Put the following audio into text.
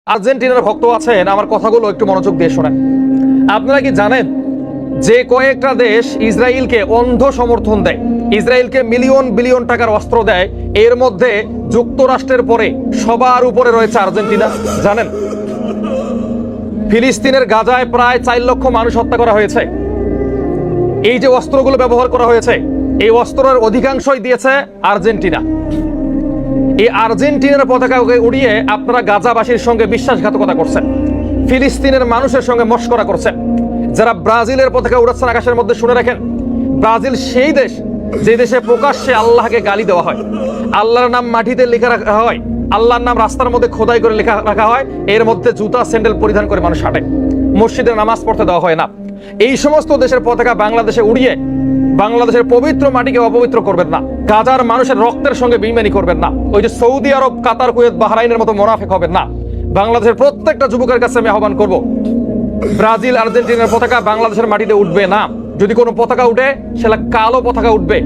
আর্জেন্টিনার ভক্ত আছেন, আমার কথাগুলো একটু মনোযোগ দিয়ে শোনেন। আপনারা কি জানেন যে কয়েকটা দেশ ইসরায়েলকে অন্ধ সমর্থন দেয়, ইসরায়েলকে মিলিয়ন বিলিয়ন টাকার অস্ত্র দেয়, এর মধ্যে যুক্তরাষ্ট্রের পরে সবার উপরে রয়েছে আর্জেন্টিনা? জানেন? ফিলিস্তিনের গাজায় প্রায় 4 লক্ষ মানুষ হত্যা করা হয়েছে। এই যে অস্ত্রগুলো ব্যবহার করা হয়েছে, এই অস্ত্রের অধিকাংশই দিয়েছে আর্জেন্টিনা। এই আর্জেন্টিনার পতাকাকে উড়িয়ে আপনারা গাজাবাসীর সঙ্গে বিশ্বাসঘাতকতা করছেন, ফিলিস্তিনের মানুষের সঙ্গে মস্করা করছেন। যারা ব্রাজিলের পতাকা উড়াচ্ছেন আকাশের মধ্যে, শুনে রাখেন, ব্রাজিল সেই দেশ যে দেশে প্রকাশ্যে আল্লাহকে গালি দেওয়া হয়, আল্লাহর নাম মাটিতে লেখা রাখা হয়, আল্লাহর নাম রাস্তার মধ্যে খোদাই করে লেখা রাখা হয়, এর মধ্যে জুতা স্যান্ডেল পরিধান করে মানুষ হাঁটে, মসজিদে নামাজ পড়তে দেওয়া হয় না। এই সমস্ত দেশের পতাকা বাংলাদেশে উড়িয়ে বাংলাদেশের পবিত্র মাটিকে অপবিত্র করবেন না, গাজার মানুষের রক্তের সঙ্গে বেইমানি করবেন না, ওই যে সৌদি আরব, কাতার, কুয়েত, বাহরাইনের মতো মোনাফেক হবেন না। বাংলাদেশের প্রত্যেকটা যুবকের কাছে আমি আহ্বান করব, ব্রাজিল আর্জেন্টিনার পতাকা বাংলাদেশের মাটিতে উঠবে না। যদি কোনো পতাকা উঠে, সেটা কালো পতাকা উঠবে।